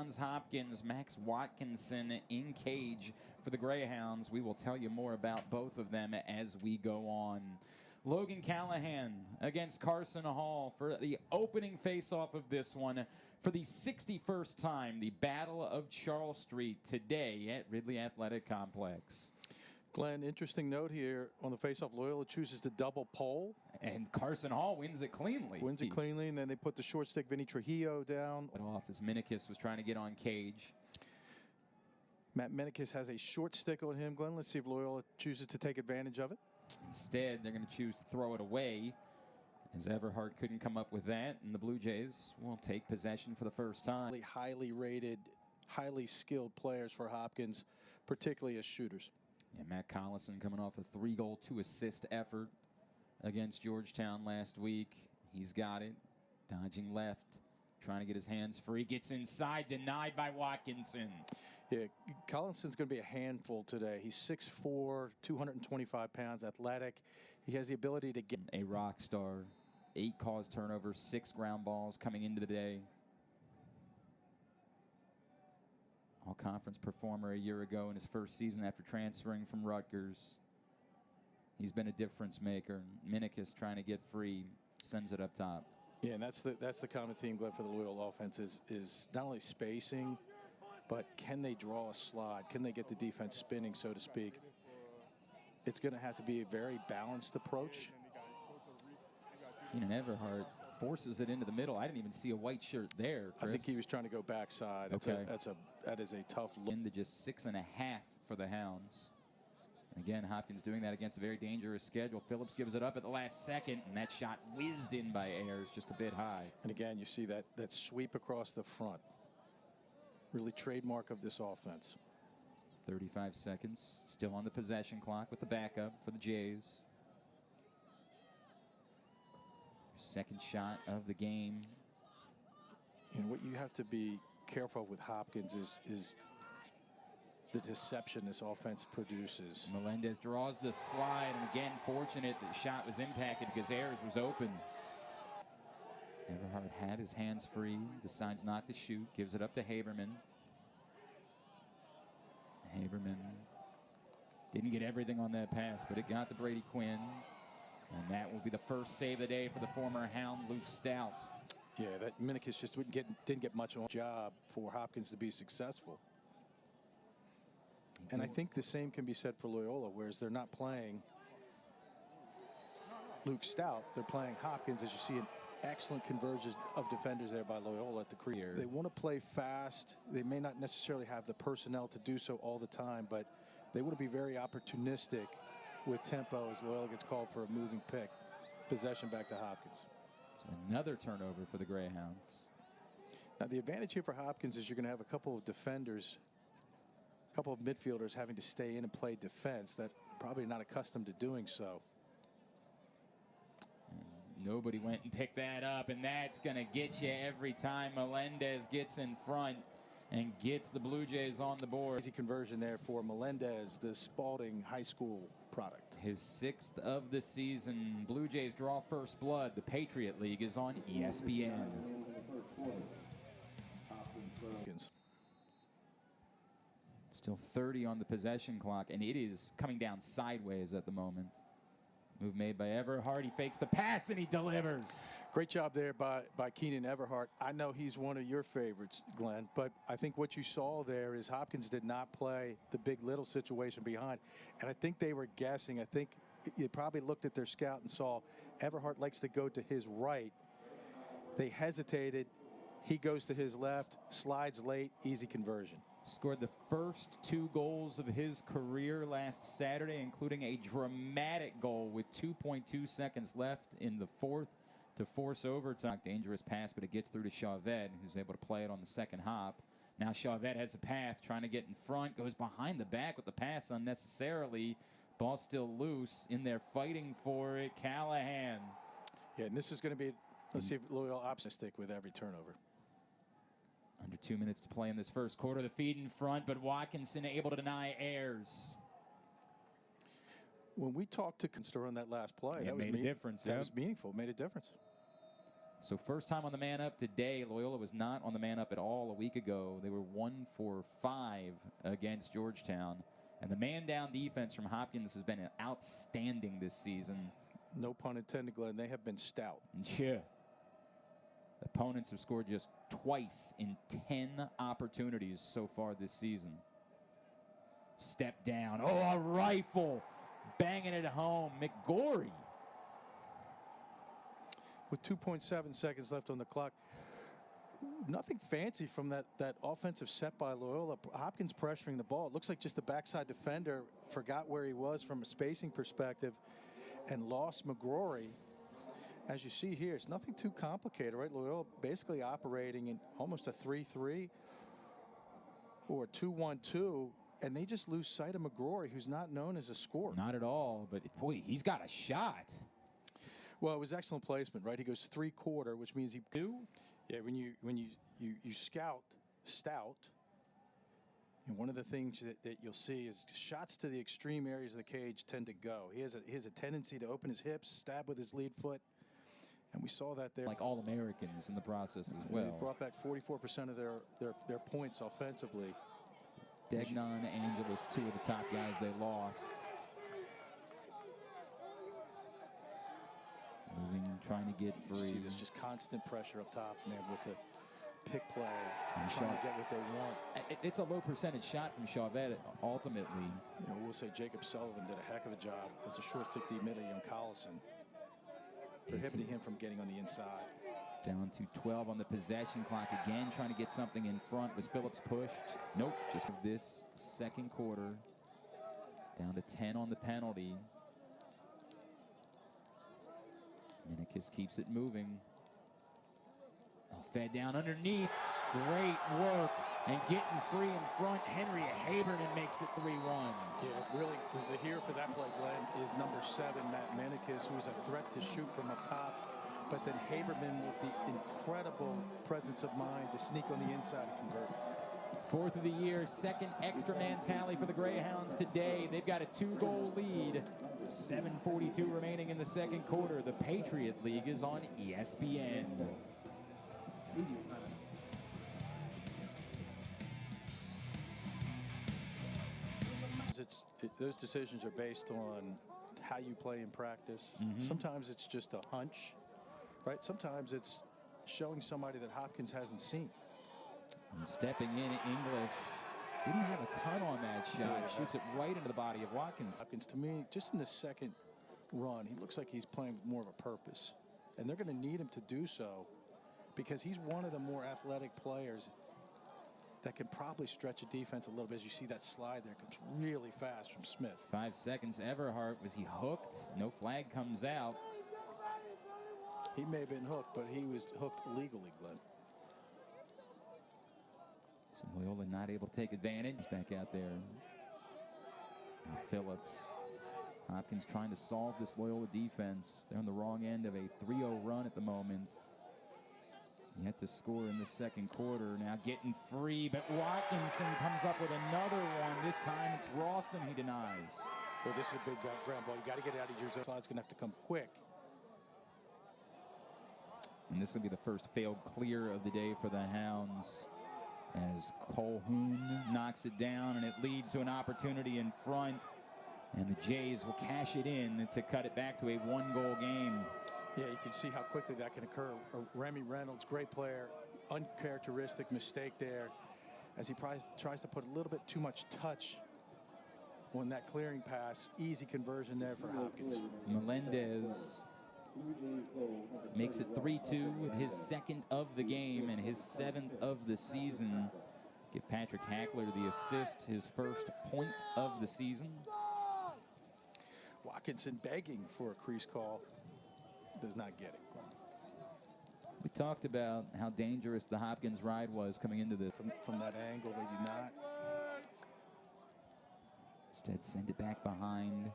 Johns Hopkins, Max Watkinson in cage for the Greyhounds. We will tell you more about both of them as we go on. Logan Callahan against Carson Hall for the opening face-off of this one for the 61st time, the Battle of Charles Street today at Ridley Athletic Complex. Glenn, interesting note here on the face-off. Loyola chooses to double pole. And Carson Hall wins it cleanly. Wins it cleanly, and then they put the short stick Vinny Trujillo down. Off as Minikis was trying to get on cage. Matt Minikis has a short stick on him, Glenn. Let's see if Loyola chooses to take advantage of it. Instead, they're going to choose to throw it away, as Everhart couldn't come up with that, and the Blue Jays will take possession for the first time. Highly rated, highly skilled players for Hopkins, particularly as shooters. Yeah, Matt Collison coming off a 3-goal, 2-assist effort against Georgetown last week. He's got it, dodging left, trying to get his hands free, gets inside, denied by Watkinson. Yeah, Collinson's going to be a handful today. He's 6'4", 225 pounds, athletic. He has the ability to get a rock star. 8 caused turnovers, 6 ground balls coming into the day. All-conference performer a year ago in his first season after transferring from Rutgers. He's been a difference maker. Minikis trying to get free, sends it up top. Yeah, and that's the common theme, Glenn, for the Loyola offense is not only spacing, but can they draw a slide? Can they get the defense spinning, so to speak? It's going to have to be a very balanced approach. Keenan Everhart forces it into the middle. I didn't even see a white shirt there, Chris. I think he was trying to go backside. Okay. That is a tough look. Into just 6.5 for the Hounds. And again, Hopkins doing that against a very dangerous schedule. Phillips gives it up at the last second, and that shot whizzed in by Ayers just a bit high. And again, you see that sweep across the front. Really trademark of this offense. 35 seconds, still on the possession clock with the backup for the Jays. Second shot of the game. And what you have to be careful of with Hopkins is the deception this offense produces. Melendez draws the slide, and again, fortunate that the shot was impacted because Ayers was open. Everhart had his hands free, decides not to shoot, gives it up to Haberman. Haberman didn't get everything on that pass, but it got to Brady Quinn. And that will be the first save of the day for the former Hound, Luke Stout. Yeah, that Minikis just didn't get much of a job for Hopkins to be successful. And I think the same can be said for Loyola, whereas they're not playing Luke Stout, they're playing Hopkins, as you see an excellent convergence of defenders there by Loyola at the crease. They want to play fast. They may not necessarily have the personnel to do so all the time, but they want to be very opportunistic with tempo as Loyola gets called for a moving pick. Possession back to Hopkins. So another turnover for the Greyhounds. Now the advantage here for Hopkins is you're going to have a couple of defenders, a couple of midfielders having to stay in and play defense that probably not accustomed to doing so. Nobody went and picked that up, and that's going to get you every time Melendez gets in front and gets the Blue Jays on the board. Easy conversion there for Melendez, the Spalding High School product. His 6th of the season. Blue Jays draw first blood. The Patriot League is on ESPN. Still 30 on the possession clock, and it is coming down sideways at the moment. Move made by Everhart. He fakes the pass, and he delivers. Great job there by Keenan Everhart. I know he's one of your favorites, Glenn, but I think what you saw there is Hopkins did not play the big little situation behind. And I think they were guessing. I think you probably looked at their scout and saw Everhart likes to go to his right. They hesitated. He goes to his left, slides late, easy conversion. Scored the first 2 goals of his career last Saturday, including a dramatic goal with 2.2 seconds left in the 4th to force overtime. Dangerous pass, but it gets through to Chauvet, who's able to play it on the second hop. Now Chauvet has a path, trying to get in front, goes behind the back with the pass unnecessarily. Ball still loose, in there fighting for it. Callahan. Yeah, and this is going to be, let's see if Loyola optimistic with every turnover. Under 2 minutes to play in this first quarter. The feed in front, but Watkinson able to deny Ayers. When we talked to Conster on that last play, that made a difference. That was meaningful. Made a difference. So first time on the man up today. Loyola was not on the man up at all a week ago. They were 1 for 5 against Georgetown. And the man down defense from Hopkins has been outstanding this season. No pun intended, Glenn. They have been stout. Yeah. Opponents have scored just twice in 10 opportunities so far this season. Step down. Oh, a rifle. Banging it home. McGorry. With 2.7 seconds left on the clock. Nothing fancy from that offensive set by Loyola. Hopkins pressuring the ball. It looks like just the backside defender forgot where he was from a spacing perspective and lost McGrory. As you see here, it's nothing too complicated, right? Loyola basically operating in almost a 3-3 or 2-1-2, and they just lose sight of McGrory, who's not known as a scorer. Not at all, but boy, he's got a shot. Well, it was excellent placement, right? He goes 3-quarter, which means he do. Yeah, when you scout stout, and one of the things that you'll see is shots to the extreme areas of the cage tend to go. He has a tendency to open his hips, stab with his lead foot, and we saw that there. Like All-Americans in the process as well. They brought back 44% of their points offensively. Degnan, Angeles, 2 of the top guys they lost. Moving, trying to get free. See, there's just constant pressure up top, man, with the pick play, and trying to get what they want. It's a low percentage shot from Chauvet, ultimately. You know, we'll say Jacob Sullivan did a heck of a job as a short stick D mid on Collison, prohibiting him from getting on the inside. Down to 12 on the possession clock again, trying to get something in front. Was Phillips pushed? Nope, just this second quarter. Down to 10 on the penalty. Minikis keeps it moving. Fed down underneath. Great work. And getting free in front. Henry Haberman makes it 3-1. Yeah, really, the hero for that play, Glenn, is number 7, Matt Minikis, who's a threat to shoot from up top. But then Haberman with the incredible presence of mind to sneak on the inside and convert. 4th of the year, second extra man tally for the Greyhounds today. They've got a 2-goal lead. 7:42 remaining in the second quarter. The Patriot League is on ESPN. Those decisions are based on how you play in practice. Sometimes it's just a hunch, right? Sometimes it's showing somebody that Hopkins hasn't seen. And stepping in, English didn't have a ton on that shot. Yeah. Shoots it right into the body of Watkins. Hopkins, to me, just in the second run, he looks like he's playing with more of a purpose. And they're going to need him to do so because he's one of the more athletic players that can probably stretch a defense a little bit. As you see that slide there, comes really fast from Smith. 5 seconds. Everhart, was he hooked? No flag comes out. He may have been hooked, but he was hooked legally, Glenn. So Loyola not able to take advantage. He's back out there. And Phillips. Hopkins trying to solve this Loyola defense. They're on the wrong end of a 3-0 run at the moment. Yet to score in the second quarter. Now getting free, but Watkinson comes up with another one. This time it's Rawson he denies. Well, this is a big ground ball. You got to get it out of your zone. Slide's going to have to come quick. And this will be the first failed clear of the day for the Hounds, as Colhoun knocks it down, and it leads to an opportunity in front. And the Jays will cash it in to cut it back to a 1-goal game. Yeah, you can see how quickly that can occur. Remy Reynolds, great player, uncharacteristic mistake there, as he tries to put a little bit too much touch on that clearing pass. Easy conversion there for Hopkins. Melendez makes it 3-2 with his 2nd of the game and his 7th of the season. Give Patrick Hackler the assist, his first point of the season. Watkinson begging for a crease call. Does not get it. We talked about how dangerous the Hopkins ride was coming into this. From that angle, they do not. Instead, send it back behind.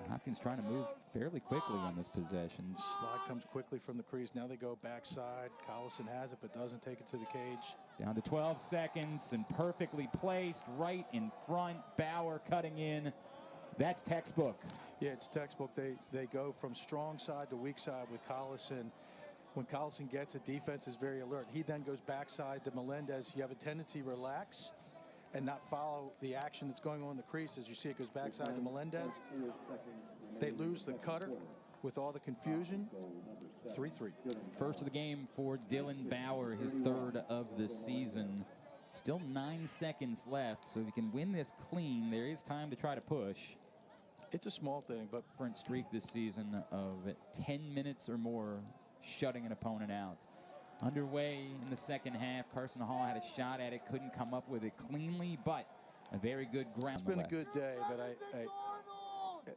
Hopkins trying to move fairly quickly on this possession. Slide comes quickly from the crease. Now they go backside. Collison has it, but doesn't take it to the cage. Down to 12 seconds and perfectly placed right in front. Bauer cutting in. That's textbook. Yeah, it's textbook. They go from strong side to weak side with Collison. when Collison gets it, defense is very alert. He then goes backside to Melendez. You have a tendency to relax and not follow the action that's going on in the crease. As you see, it goes backside to Melendez. They lose the cutter with all the confusion. 3-3. First of the game for Dylan Bauer, his third of the season. Still 9 seconds left, so if you can win this clean, there is time to try to push. It's a small thing, but Different streak this season of 10 minutes or more shutting an opponent out. Underway in the second half, Carson Hall had a shot at it, couldn't come up with it cleanly, but a very good ground. It's been a good day, but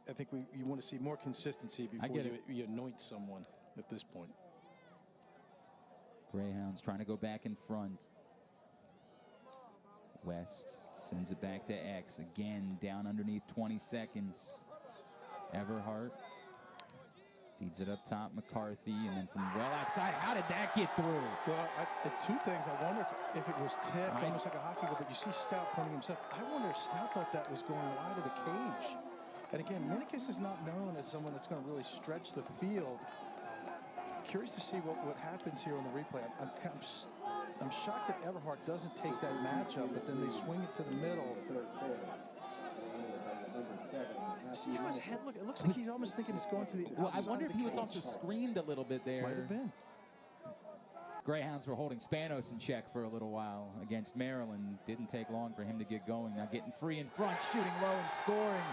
I think you want to see more consistency before you anoint someone at this point. Greyhounds trying to go back in front. West sends it back to X. Again, down underneath 20 seconds. Everhart feeds it up top, McCarthy, and then from well outside. How did that get through? Well, two things. I wonder if it was tipped, almost like a hockey goal, but you see Stout pointing himself. I wonder if Stout thought that was going wide of the cage. And again, Minikis is not known as someone that's going to really stretch the field. Curious to see what happens here on the replay. I'm shocked that Everhart doesn't take that matchup, but then they swing it to the middle. See how his head looks? It looks like he's almost thinking it's going to the outside. Well, I wonder if he was cage. also screened a little bit there. Might have been. Greyhounds were holding Spanos in check for a little while against Maryland. Didn't take long for him to get going. Now getting free in front, shooting low and scoring.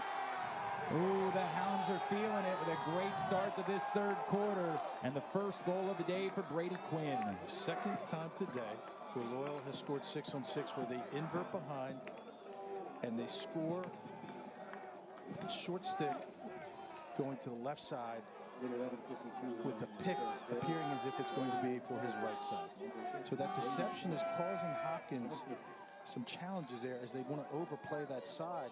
Ooh, the Hounds are feeling it with a great start to this third quarter. And the first goal of the day for Brady Quinn. Second time today where Loyola has scored 6 on 6 where they invert behind and they score with a short stick going to the left side with the pick appearing as if it's going to be for his right side. So that deception is causing Hopkins some challenges there as they want to overplay that side.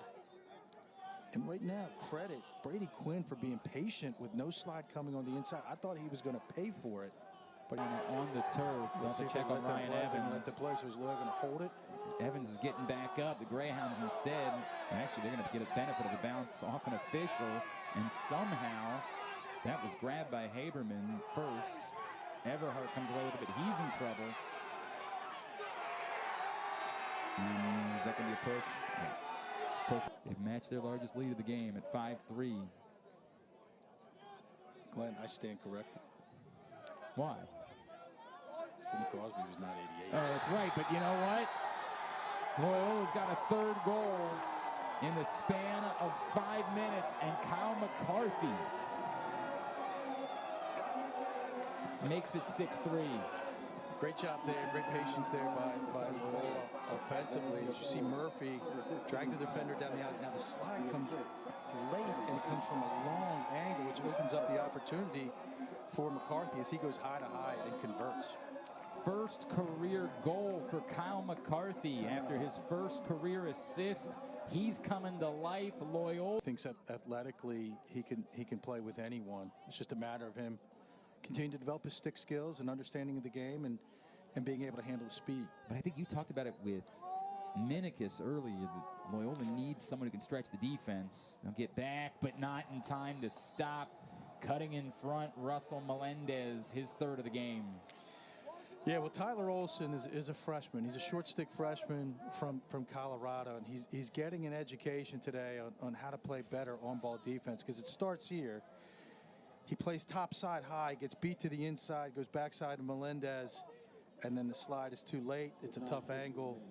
And right now, credit Brady Quinn for being patient with no slide coming on the inside. I thought he was going to pay for it. But on the turf, let's check on Ryan Evans. Let the play, so is Loyola going to hold it? Evans is getting back up. The Greyhounds instead, actually, they're going to get a benefit of a bounce off an official. And somehow, that was grabbed by Haberman first. Everhart comes away with it, but he's in trouble. Is that going to be a push? Yeah. Push. They've matched their largest lead of the game at 5-3. Glenn, I stand corrected. Why? Sidney Crosby was not 88. Oh, that's right, but you know what? Loyola's got a third goal in the span of 5 minutes, and Kyle McCarthy makes it 6-3. Great job there, great patience there by Loyola offensively. As you see Murphy drag the defender down the alley. Now the slide comes late, and it comes from a long angle, which opens up the opportunity for McCarthy as he goes high to high and converts. First career goal for Kyle McCarthy after his first career assist. He's coming to life. Loyola thinks that athletically he can play with anyone. It's just a matter of him continuing to develop his stick skills and understanding of the game and being able to handle the speed. But I think you talked about it with Minikis earlier. That Loyola needs someone who can stretch the defense. They'll get back, but not in time to stop. Cutting in front, Russell Melendez, his third of the game. Yeah, well, Tyler Olson is a freshman. He's a short stick freshman from Colorado, and he's getting an education today on how to play better on-ball defense, because it starts here. He plays top side high, gets beat to the inside, goes backside to Melendez, and then the slide is too late. It's a tough angle.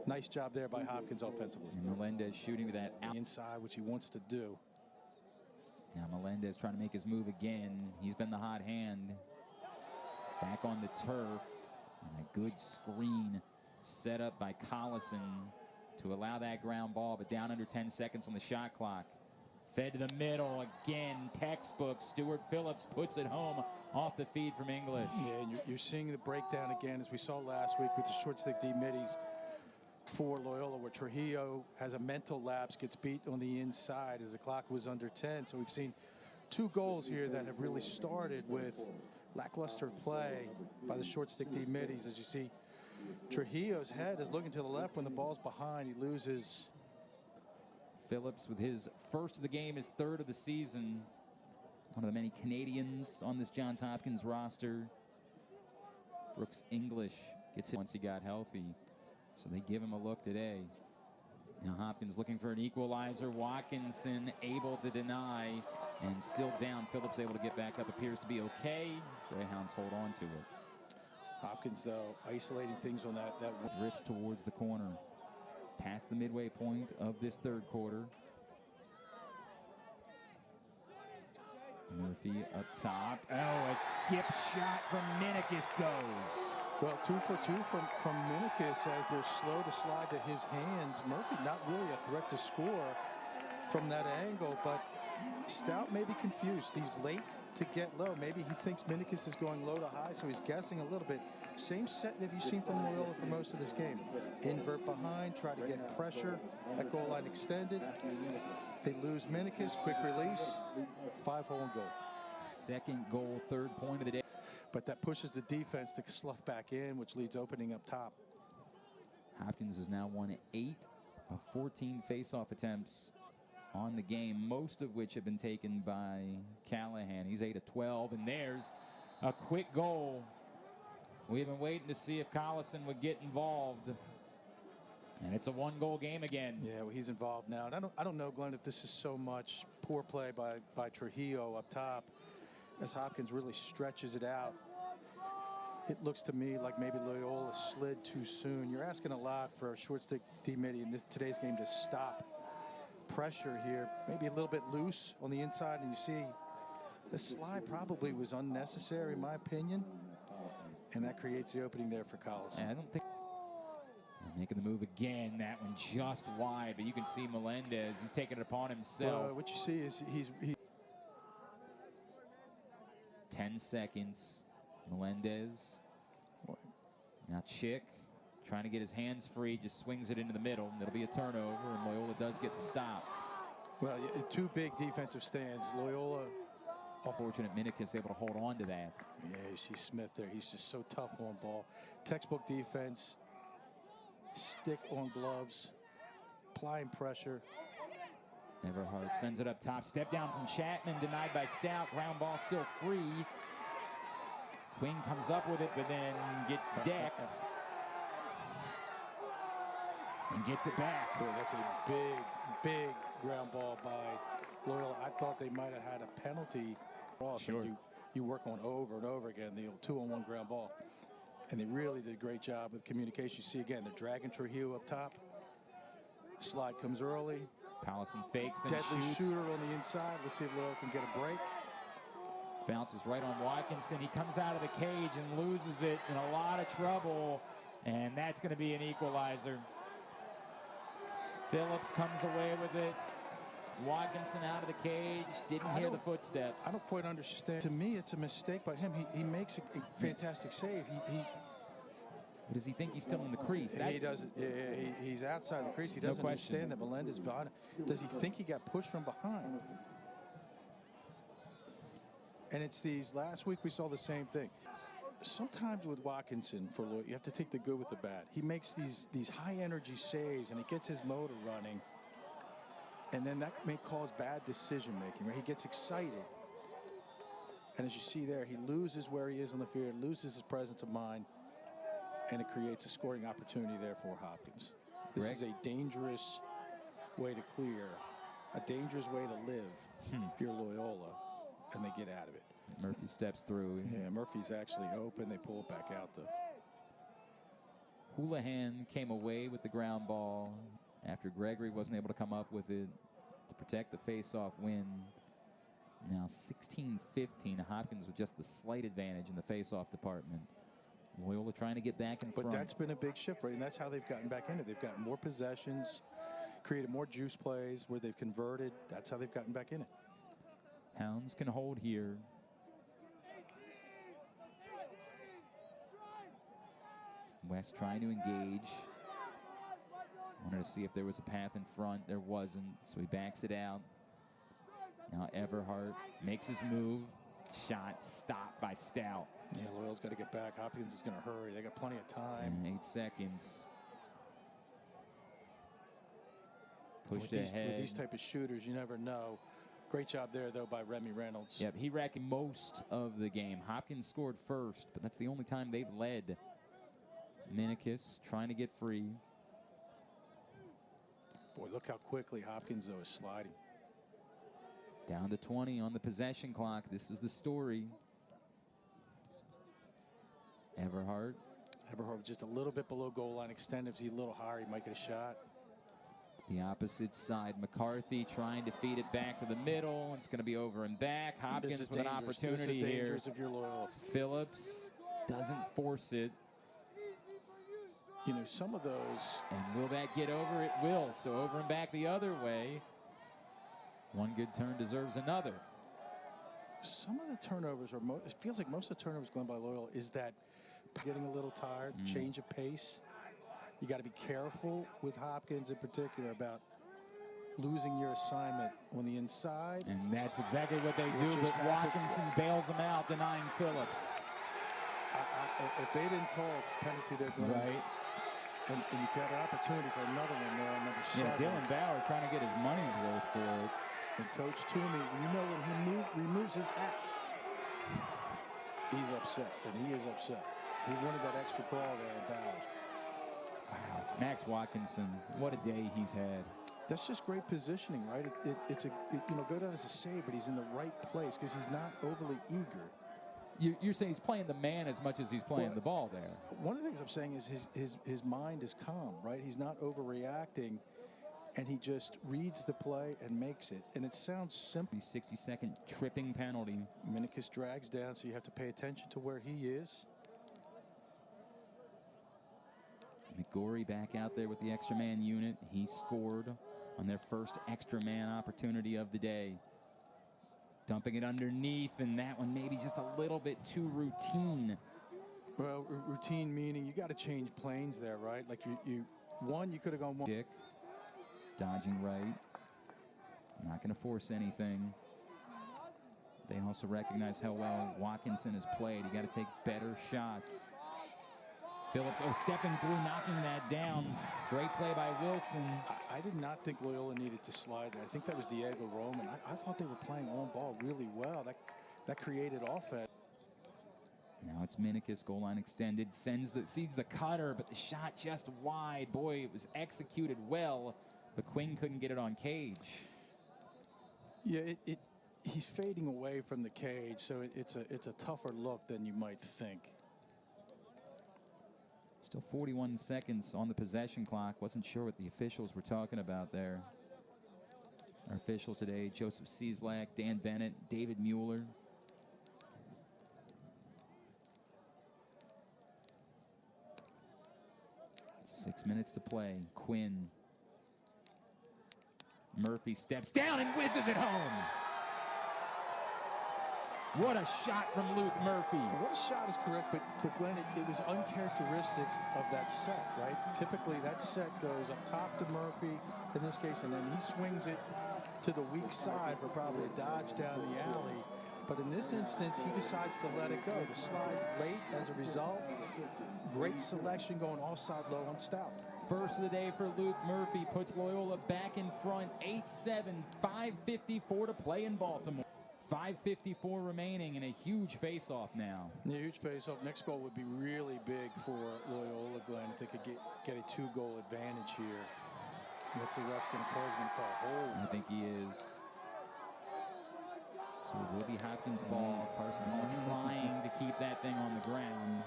Nice job there by Hopkins offensively. And Melendez shooting that out inside, which he wants to do. Now Melendez trying to make his move again. He's been the hot hand. Back on the turf. And a good screen set up by Collison to allow that ground ball, but down under 10 seconds on the shot clock. Fed to the middle again, textbook. Stuart Phillips puts it home off the feed from English. Yeah, and you're seeing the breakdown again, as we saw last week with the short stick D-middies for Loyola, where Trujillo has a mental lapse, gets beat on the inside as the clock was under 10. So we've seen 2 goals here that have really started with lackluster play by the short stick D-middies. As you see, Trujillo's head is looking to the left when the ball's behind. He loses. Phillips with his first of the game, his third of the season. one of the many Canadians on this Johns Hopkins roster. Brooks English gets hit once he got healthy, so they give him a look today. Now Hopkins looking for an equalizer. Watkinson able to deny and still down. Phillips able to get back up. Appears to be okay. Greyhounds hold on to it. Hopkins, though, isolating things on that drifts towards the corner. Past the midway point of this third quarter. Murphy up top. Oh, a skip shot from Minikis goes. Well, 2 for 2 from Minikis as they're slow to slide to his hands. Murphy not really a threat to score from that angle, but Stout may be confused. He's late to get low. Maybe he thinks Minikis is going low to high, so he's guessing a little bit. Same set that you've seen from Loyola for most of this game. Invert behind, try to get pressure. That goal line extended. They lose Minikis, quick release, 5-hole goal. Second goal, third point of the day. But that pushes the defense to slough back in, which leads opening up top. Hopkins has now won 8 of 14 face-off attempts on the game, most of which have been taken by Callahan. He's 8 of 12, and there's a quick goal. We've been waiting to see if Collison would get involved. And it's a one-goal game again. Yeah, well, he's involved now. And I don't know, Glenn, if this is so much poor play by Trujillo up top as Hopkins really stretches it out. It looks to me like maybe Loyola slid too soon. You're asking a lot for a short stick D-midi in today's game to stop pressure here. Maybe a little bit loose on the inside, and you see the slide probably was unnecessary, in my opinion. And that creates the opening there for Collison. I don't think making the move again. That one just wide, but you can see Melendez. He's taking it upon himself. What you see is he's 10 seconds. Melendez. Now Chick trying to get his hands free, just swings it into the middle. It'll be a turnover, and Loyola does get the stop. Well, 2 big defensive stands. Loyola. Fortunate Minikis able to hold on to that. Yeah, you see Smith there. He's just so tough on ball. Textbook defense. Stick on gloves. Applying pressure. Everhart sends it up top. Step down from Chapman, denied by Stout. Ground ball still free. Quinn comes up with it, but then gets decked. And gets it back. Boy, that's a big ground ball by Loyola. I thought they might have had a penalty. Sure. You work on over and over again, the old 2-on-1 ground ball. And they really did a great job with communication. You see again, they're dragging Trujillo up top. Slide comes early. Collison fakes and Deadly shoots. shooter on the inside. Let's see if Loyola can get a break. Bounces right on Watkinson. He comes out of the cage and loses it in a lot of trouble. And that's going to be an equalizer. Phillips comes away with it. Watkinson out of the cage. Didn't hear the footsteps. I don't quite understand. To me, it's a mistake by him. He makes a fantastic save. Does he think he's still in the crease? He doesn't. Yeah, he's outside the crease. He doesn't understand that Melendez behind him. Does he think he got pushed from behind? And it's these. Last week we saw the same thing. Sometimes with Watkinson, for Lloyd, you have to take the good with the bad. He makes these high energy saves and he gets his motor running. And then that may cause bad decision making, right? He gets excited. And as you see there, he loses where he is on the field, loses his presence of mind, and it creates a scoring opportunity there for Hopkins. This is a dangerous way to clear, a dangerous way to live if you're Loyola, and they get out of it. Murphy steps through. Yeah, Murphy's actually open. They pull it back out, though. Houlihan came away with the ground ball after Gregory wasn't able to come up with it to protect the face-off win. Now 16-15, Hopkins with just the slight advantage in the face-off department. Loyola trying to get back in front. But that's been a big shift, right? And that's how they've gotten back in it. They've gotten more possessions, created more juice plays where they've converted. That's how they've gotten back in it. Hounds can hold here. West trying to engage. Wanted to see if there was a path in front. There wasn't, so he backs it out. Now Everhart makes his move. Shot stopped by Stout. Yeah, Loyola's got to get back. Hopkins is going to hurry. They got plenty of time. And 8 seconds. Pushed With ahead. these type of shooters, you never know Great job there, though, by Remy Reynolds. Yep, he racked most of the game. Hopkins scored first, but that's the only time they've led. Minikis trying to get free. Boy, look how quickly Hopkins, though, is sliding. Down to 20 on the possession clock. This is the story. Everhart just a little bit below goal line. Extend. If he's a little higher, he might get a shot. The opposite side. McCarthy trying to feed it back to the middle. It's going to be over and back. Hopkins with an opportunity this is here. dangerous if you're Loyola. Phillips doesn't force it. You know, some of those. And will that get over? It will. So over and back the other way. One good turn deserves another. Some of the turnovers are. It feels like most of the turnovers going by Loyola is that getting a little tired, change of pace. You got to be careful with Hopkins in particular about losing your assignment on the inside. And that's exactly what they do, but Watkinson bails them out, denying Phillips. If they didn't call a penalty, they're going right. And you got an opportunity for another one there on number 7. Yeah, Dylan Bauer trying to get his money's worth for it. And Coach Toomey, you know when he removes his hat, he's upset, and he is upset. He wanted that extra call there in Bauer. Wow. Max Watkinson, what a day he's had. That's just great positioning, right? It's go down as a save, but he's in the right place because he's not overly eager. You're saying he's playing the man as much as he's playing the ball there. One of the things I'm saying is his mind is calm, right? He's not overreacting, and he just reads the play and makes it. And it sounds simple. 60-second tripping penalty. Minikis drags down, so you have to pay attention to where he is. McGorry back out there with the extra man unit. He scored on their first extra man opportunity of the day. Dumping it underneath, and that one maybe just a little bit too routine. Well, routine meaning you got to change planes there, right? Like you could have gone one. Dick dodging right. Not going to force anything. They also recognize how well Watkinson has played. You got to take better shots. Phillips, stepping through, knocking that down. Great play by Wilson. I did not think Loyola needed to slide there. I think that was Diego Roman. I thought they were playing on ball really well. That created offense. Now it's Minikis, goal line extended, seeds the cutter, but the shot just wide. Boy, it was executed well, but Quinn couldn't get it on cage. Yeah, he's fading away from the cage, so it's a tougher look than you might think. Still 41 seconds on the possession clock. Wasn't sure what the officials were talking about there. Our officials today, Joseph Cieslak, Dan Bennett, David Mueller. Six minutes to play. Quinn. Murphy steps down and whizzes it home. What a shot from Luke Murphy. What a shot is correct, but Glenn, it was uncharacteristic of that set, right? Typically, that set goes up top to Murphy in this case, and then he swings it to the weak side for probably a dodge down the alley. But in this instance, he decides to let it go. The slide's late as a result. Great selection going offside low on Stout. First of the day for Luke Murphy puts Loyola back in front, 8-7, 5:54 to play in Baltimore. 5:54 remaining and a huge face-off now. Yeah, huge face-off. Next goal would be really big for Loyola, Glenn, if they could get a 2-goal advantage here. What's the ref going to call? He's going to call a hold. I think he is. So it will be Hopkins' ball. Carson Hall trying to keep that thing on the ground.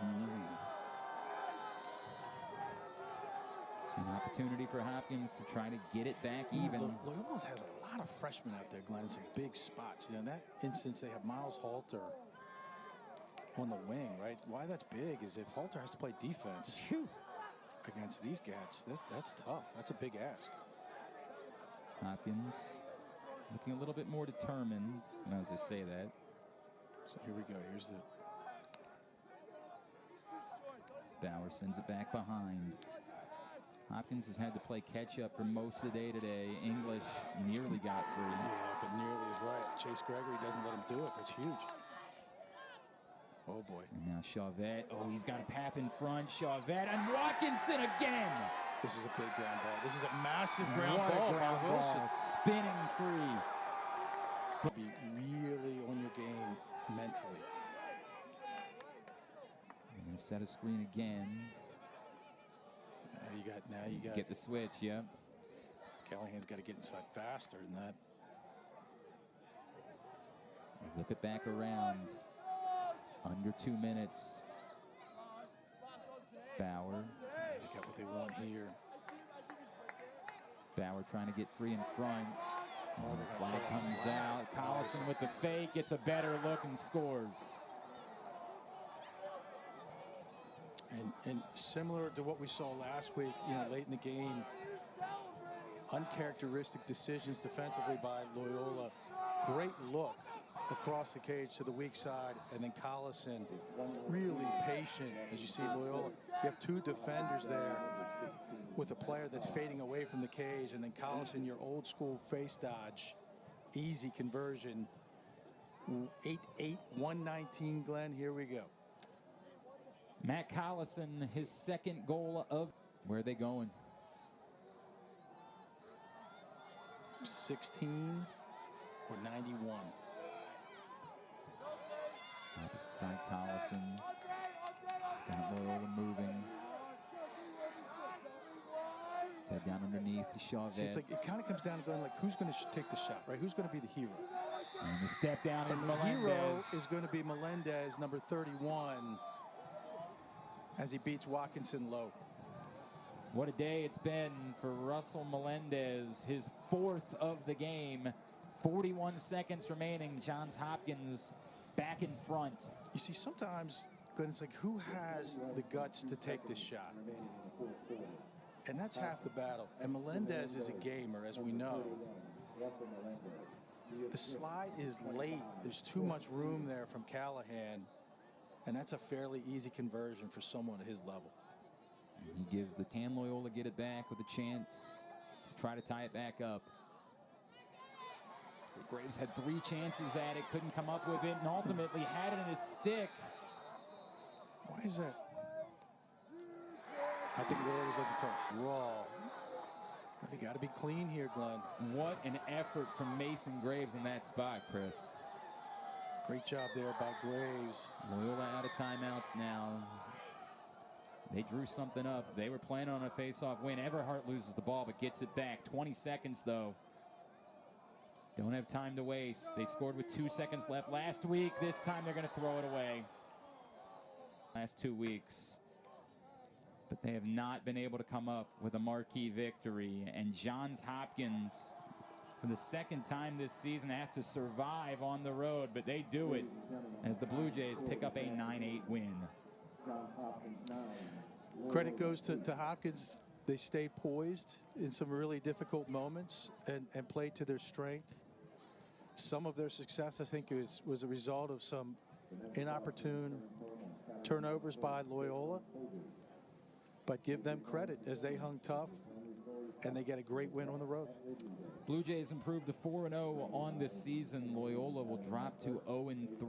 So an opportunity for Hopkins to try to get it back even. Loyola has a lot of freshmen out there, Glenn. Some big spots. You know, in that instance, they have Miles Halter on the wing, right? Why that's big is if Halter has to play defense against these guys, that's tough. That's a big ask. Hopkins looking a little bit more determined. As I say that. So here we go. Here's the... Bauer sends it back behind. Hopkins has had to play catch-up for most of the day today. English nearly got free. Yeah, but nearly is right. Chase Gregory doesn't let him do it. That's huge. Oh, boy. And now Chauvet. He's got a path in front. Chauvet and Watkinson again. This is a big ground ball. This is a massive ground what ball a ground by Wilson. Ball. Spinning free. Be really on your game mentally. You're going to set a screen again. Now you got get the switch. Yep. Callahan's got to get inside faster than that. Whip it back around. Under 2 minutes. Bauer. They got what they want here. Bauer trying to get free in front. Oh, the flag comes out. Collison with the fake, gets a better look and scores. And similar to what we saw last week, late in the game, uncharacteristic decisions defensively by Loyola. Great look across the cage to the weak side, and then Collison really patient. As you see Loyola, you have two defenders there with a player that's fading away from the cage, and then Collison, your old school face dodge, easy conversion. 8-8, 119, Glenn, here we go. Matt Collison, his second goal of, where are they going? 16 or 91. Opposite side, Collison. He's got Loyola moving. Fed down underneath to Chavez. See, it's like it kind of comes down to going like, who's going to take the shot, right? Who's going to be the hero? And the step down is the Melendez. hero is going to be Melendez, number 31, as he beats Watkinson low. What a day it's been for Russell Melendez. His fourth of the game. 41 seconds remaining. Johns Hopkins back in front. You see, sometimes, Glenn, it's like, who has the guts to take this shot? And that's half the battle. And Melendez is a gamer, as we know. The slide is late. There's too much room there from Callahan. And that's a fairly easy conversion for someone at his level. He gives the Tan Loyola get it back with a chance to try to tie it back up. Graves had 3 chances at it, couldn't come up with it, and ultimately had it in his stick. Why is that? I think Loyola's looking for a draw. They got to be clean here, Glenn. What an effort from Mason Graves in that spot, Chris. Great job there by Graves. Loyola out of timeouts now. They drew something up. They were planning on a face-off win. Everhart loses the ball but gets it back. 20 seconds, though. Don't have time to waste. They scored with 2 seconds left last week. This time they're going to throw it away. Last 2 weeks. But they have not been able to come up with a marquee victory. And Johns Hopkins, for the second time this season, has to survive on the road. But they do it as the Blue Jays pick up a 9-8 win. Credit goes to Hopkins. They stayed poised in some really difficult moments and played to their strength. Some of their success, I think, was a result of some inopportune turnovers by Loyola. But give them credit as they hung tough, and they get a great win on the road. Blue Jays improved to 4-0 on this season. Loyola will drop to 0-3.